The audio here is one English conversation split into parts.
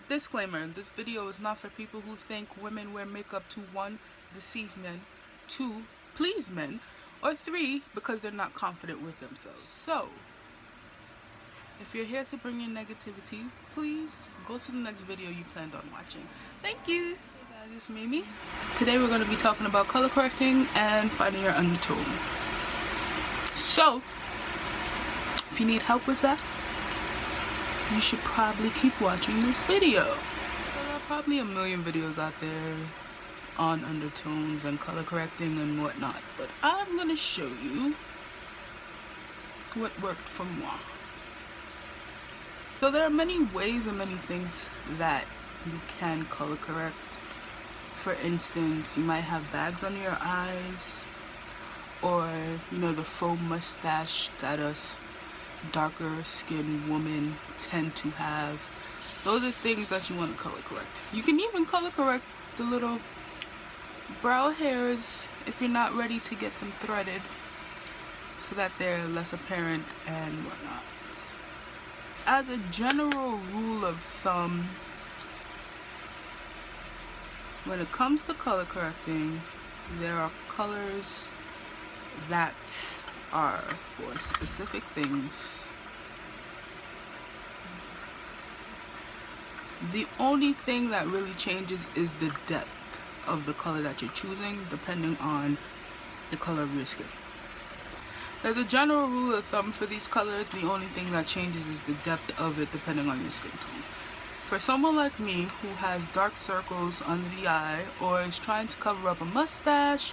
Disclaimer, this video is not for people who think women wear makeup to 1. Deceive men, 2. Please men, or 3. Because they're not confident with themselves. So, if you're here to bring in negativity, please go to the next video you planned on watching. Thank you! Hey guys, it's Mimi. Today we're going to be talking about color correcting and finding your undertone. So, if you need help with that, you should probably keep watching this video. There are probably a million videos out there on undertones and color correcting and whatnot, but I'm gonna show you what worked for moi. So there are many ways and many things that you can color correct. For instance, you might have bags under your eyes, or you know, the faux mustache that us darker skinned women tend to have. Those are things that you want to color correct. You can even color correct the little brow hairs if you're not ready to get them threaded, so that they're less apparent and whatnot. As a general rule of thumb, when it comes to color correcting, there are colors that are for specific things. The only thing that really changes is the depth of the color that you're choosing, depending on the color of your skin. There's a general rule of thumb for these colors. The only thing that changes is the depth of it, depending on your skin tone. For someone like me who has dark circles under the eye, or is trying to cover up a mustache,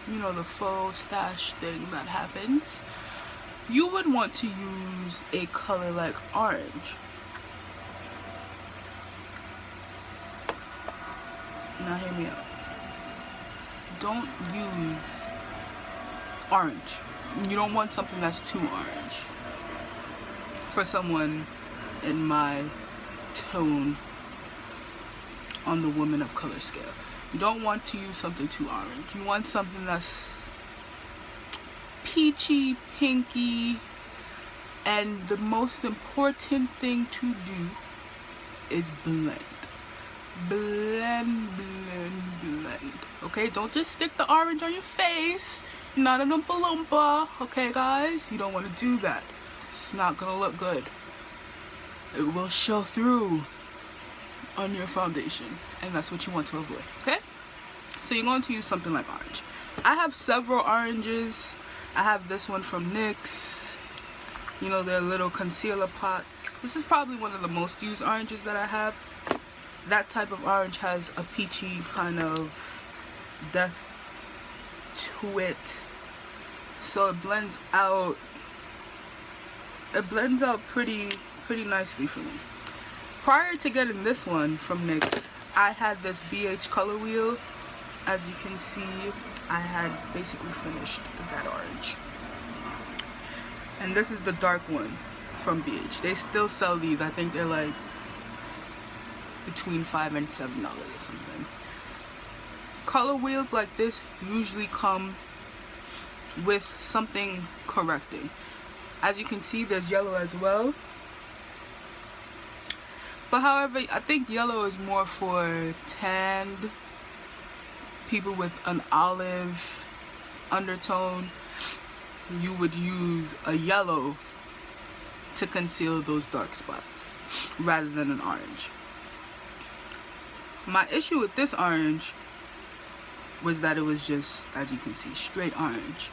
you know, the faux stash thing that happens, you would want to use a color like orange. Now hear me out. Don't use orange. You don't want something that's too orange. For someone in my tone on the woman of color scale, you don't want to use something too orange. You want something that's peachy, pinky, and the most important thing to do is blend. Blend, blend, blend. Okay, don't just stick the orange on your face. Not an Oompa Loompa. Okay, guys, you don't want to do that. It's not gonna look good. It will show through on your foundation, and that's what you want to avoid. Okay, so you're going to use something like orange. I have several oranges. I have this one from NYX. You know, their little concealer pots. This is probably one of the most used oranges that I have. That type of orange has a peachy kind of depth to it, so it blends out. It blends out pretty nicely for me. Prior to getting this one from NYX, I had this BH color wheel. As you can see, I had basically finished that orange. And this is the dark one from BH. They still sell these. I think they're like between $5 and $7 or something. Color wheels like this usually come with something correcting. As you can see, there's yellow as well. But however, I think yellow is more for tanned people with an olive undertone. You would use a yellow to conceal those dark spots rather than an orange. My issue with this orange was that it was just, as you can see, straight orange.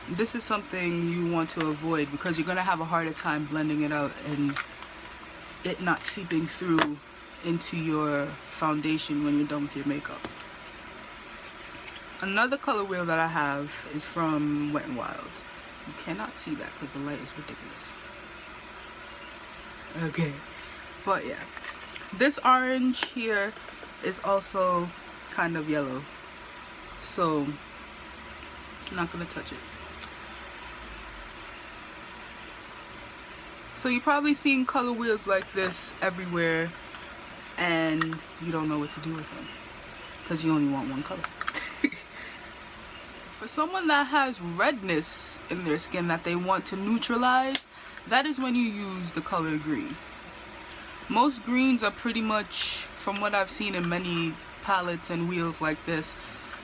This is something you want to avoid because you're gonna have a harder time blending it out and it not seeping through into your foundation when you're done with your makeup. Another color wheel that I have is from Wet n Wild. You cannot see that because the light is ridiculous. Okay, but yeah, this orange here is also kind of yellow, so I'm not gonna touch it. So you're probably seeing color wheels like this everywhere, and you don't know what to do with them because you only want one color. For someone that has redness in their skin that they want to neutralize, that is when you use the color green. Most greens are pretty much, from what I've seen in many palettes and wheels like this,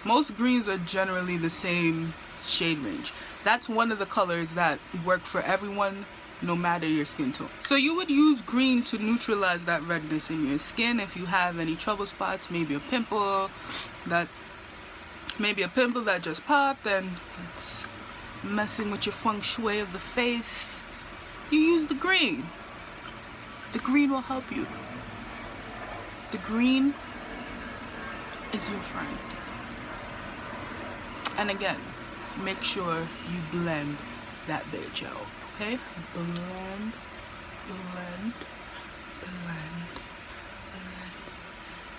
most greens are generally the same shade range. That's one of the colors that work for everyone, no matter your skin tone. So you would use green to neutralize that redness in your skin. If you have any trouble spots, maybe a pimple that just popped and it's messing with your feng shui of the face, you use the green. The green will help you. The green is your friend. And again, make sure you blend that bitch out, okay? Blend, blend, blend, blend,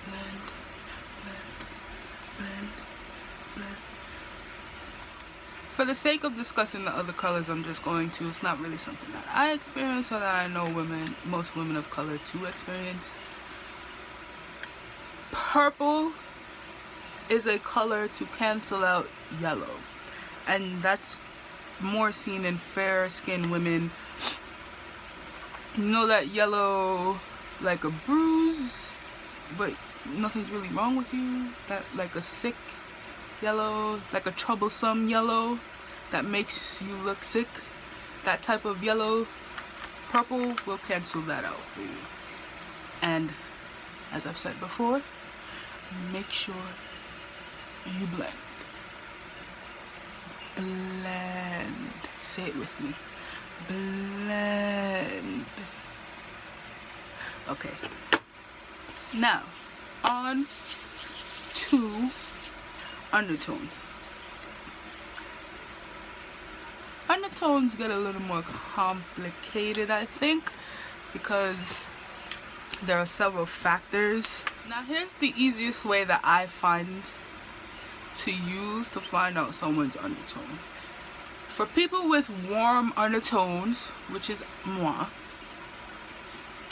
blend, blend, blend, blend. For the sake of discussing the other colors, I'm just going to, it's not really something that I experience or that I know most women of color to experience. Purple is a color to cancel out yellow, and that's more seen in fair skinned women. You know that yellow, like a bruise, but nothing's really wrong with you, that like a sick yellow, like a troublesome yellow that makes you look sick, that type of yellow. Purple will cancel that out for you. And as I've said before, make sure you blend. Blend. Say it with me. Blend. Okay. Now, on to undertones. Undertones get a little more complicated, I think, because there are several factors. Now here's the easiest way that I find to use to find out someone's undertone. For people with warm undertones, which is moi,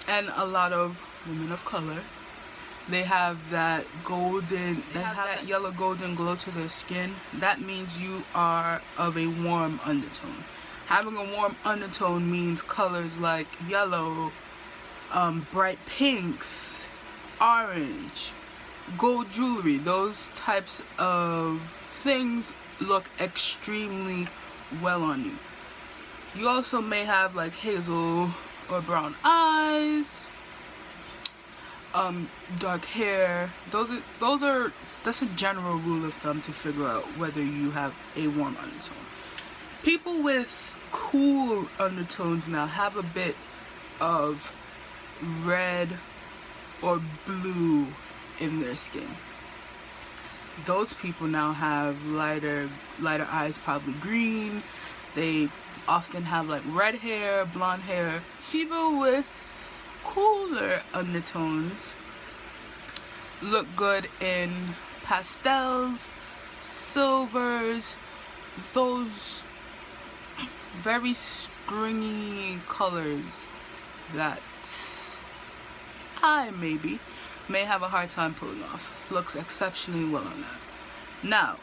and a lot of women of color, they have that golden, they have that yellow golden glow to their skin. That means you are of a warm undertone. Having a warm undertone means colors like yellow, bright pinks, orange, gold jewelry, those types of things look extremely well on you. You also may have like hazel or brown eyes, dark hair. That's a general rule of thumb to figure out whether you have a warm undertone. People with cool undertones now have a bit of red or blue in their skin. Those people now have lighter eyes, probably green. They often have like red hair, blonde hair. People with cooler undertones look good in pastels, silvers, those very springy colors that I may have a hard time pulling off. Looks exceptionally well on that. Now,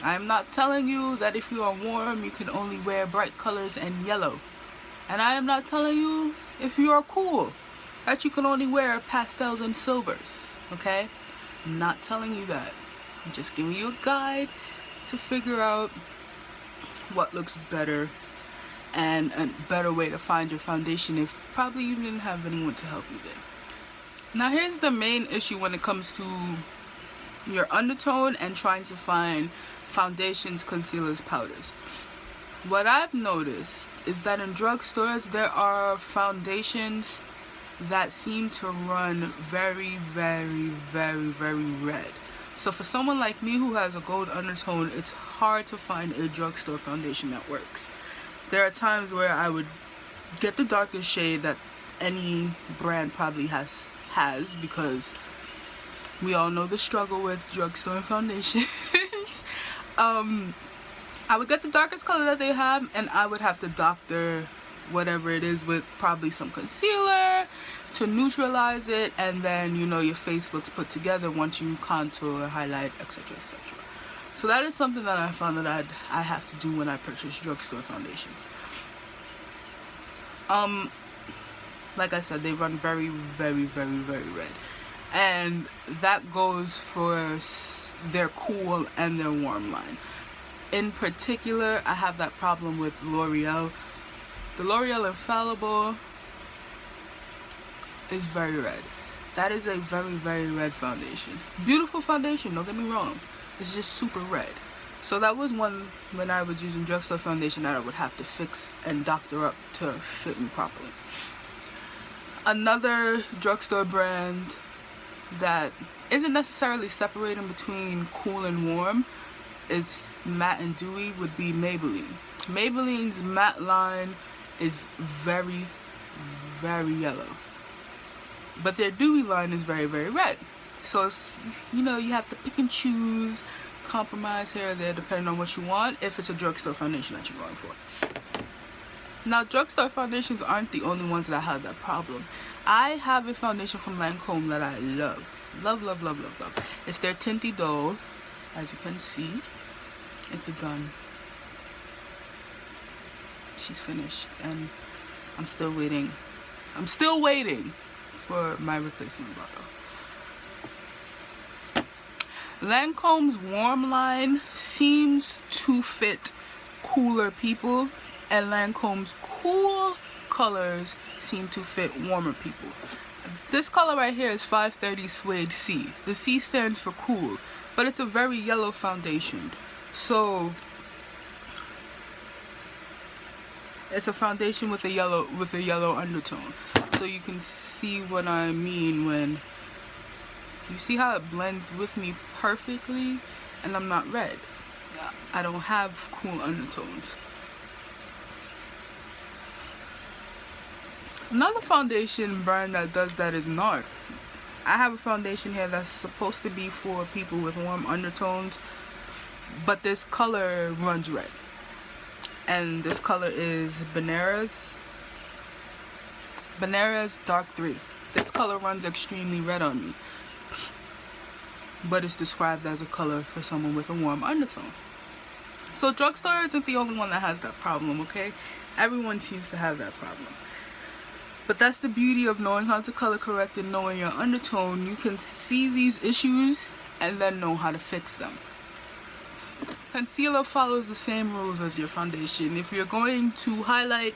I'm not telling you that if you are warm you can only wear bright colors and yellow. And I am not telling you if you are cool that you can only wear pastels and silvers, okay? I'm not telling you that. I'm just giving you a guide to figure out what looks better and a better way to find your foundation if probably you didn't have anyone to help you there. Now here's the main issue when it comes to your undertone and trying to find foundations, concealers, powders. What I've noticed is that in drugstores there are foundations that seem to run very, very, very, very red. So for someone like me who has a gold undertone, it's hard to find a drugstore foundation that works. There are times where I would get the darkest shade that any brand probably has, because we all know the struggle with drugstore foundations. I would get the darkest color that they have, and I would have to doctor whatever it is with probably some concealer to neutralize it, and then you know your face looks put together once you contour, highlight, etc., etc. So that is something that I found that I have to do when I purchase drugstore foundations. like I said, they run very, very, very, very red. And that goes for their cool and their warm line. In particular, I have that problem with L'Oreal. The L'Oreal Infallible is very red. That is a very, very red foundation. Beautiful foundation, don't get me wrong. It's just super red. So that was one, when I was using drugstore foundation, that I would have to fix and doctor up to fit me properly. Another drugstore brand that isn't necessarily separating between cool and warm, it's matte and dewy, would be Maybelline. Maybelline's matte line is very, very yellow, but their dewy line is very, very red. So it's, you know, you have to pick and choose, compromise here or there depending on what you want, if it's a drugstore foundation that you're going for. Now, drugstore foundations aren't the only ones that have that problem. I have a foundation from Lancome that I love. Love, love, love, love, love. It's their Tinty Doll. As you can see, it's done. She's finished, and I'm still waiting. I'm still waiting for my replacement bottle. Lancome's warm line seems to fit cooler people, and Lancome's cool colors seem to fit warmer people. This color right here is 530 Suede C. The C stands for cool, but it's a very yellow foundation. So it's a foundation with a yellow undertone. So you can see what I mean when you see how it blends with me perfectly, and I'm not red. I don't have cool undertones. Another foundation brand that does that is NARD. I have a foundation here that's supposed to be for people with warm undertones, but this color runs red. And this color is Banera's Dark 3. This color runs extremely red on me, but it's described as a color for someone with a warm undertone. So drugstore isn't the only one that has that problem, okay? Everyone seems to have that problem. But that's the beauty of knowing how to color correct and knowing your undertone. You can see these issues and then know how to fix them. Concealer follows the same rules as your foundation. If you're going to highlight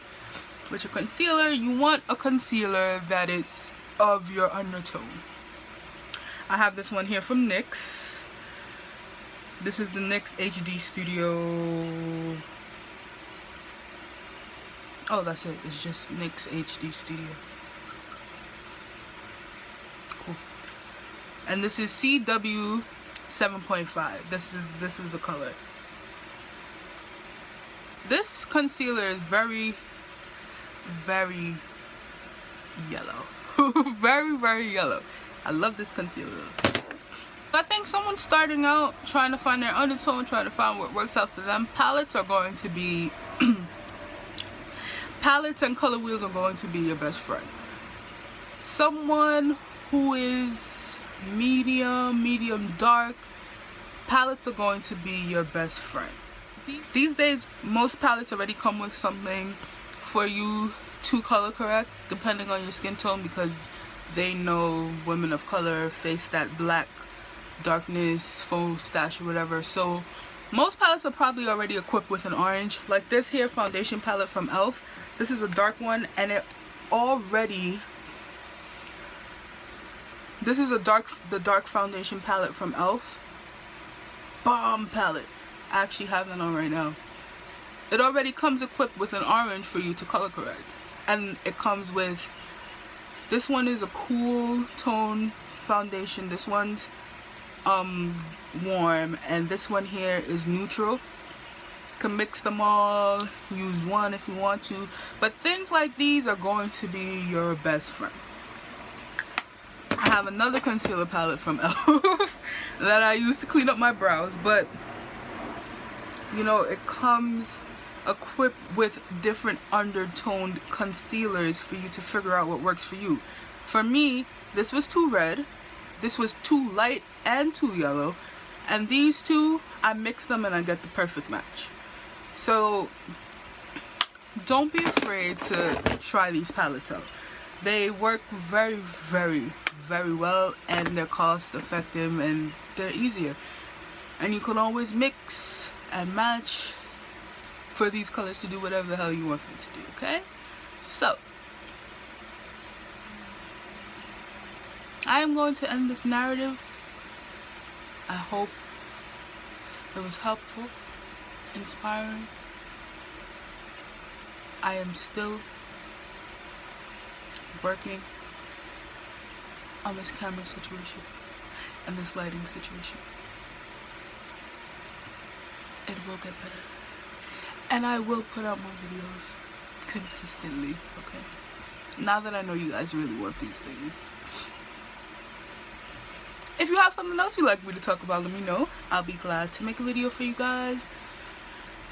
with your concealer, you want a concealer that is of your undertone. I have this one here from NYX. This is the NYX HD Studio. Oh, that's it. It's just NYX HD Studio. Cool. And this is CW 7.5. This is the color. This concealer is very, very yellow. Very, very yellow. I love this concealer. I think someone starting out, trying to find their undertone, trying to find what works out for them, palettes are going to be palettes and color wheels are going to be your best friend. Someone who is medium dark, palettes are going to be your best friend. These days, most palettes already come with something for you to color correct, depending on your skin tone, because they know women of color face that black darkness, faux stash or whatever. So most palettes are probably already equipped with an orange. Like this here foundation palette from e.l.f. This is a dark one, and it already, this is the dark foundation palette from e.l.f. Bomb palette. I actually have that on right now. It already comes equipped with an orange for you to color correct, and it comes with, this one is a cool tone foundation, this one's warm, and this one here is neutral. You can mix them all, use one if you want to, but things like these are going to be your best friend. I have another concealer palette from e.l.f. that I use to clean up my brows, but you know, it comes equipped with different undertoned concealers for you to figure out what works for you. For me, this was too red, this was too light and too yellow, and these two, I mix them and I get the perfect match. So don't be afraid to try these palettes out. They work very, very, very well, and they're cost effective, and they're easier. And you can always mix and match for these colors to do whatever the hell you want them to do, okay? So, I am going to end this narrative. I hope it was helpful, inspiring. I am still working on this camera situation and this lighting situation. It will get better. And I will put out more videos consistently, okay? Now that I know you guys really want these things. If you have something else you'd like me to talk about, let me know. I'll be glad to make a video for you guys.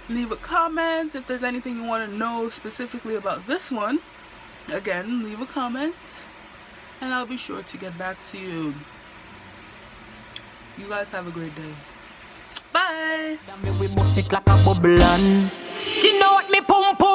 Leave a comment if there's anything you want to know specifically about this one. Again, leave a comment and I'll be sure to get back to you. You guys have a great day. Bye. We bust it like a bubble and skin out me pum pum.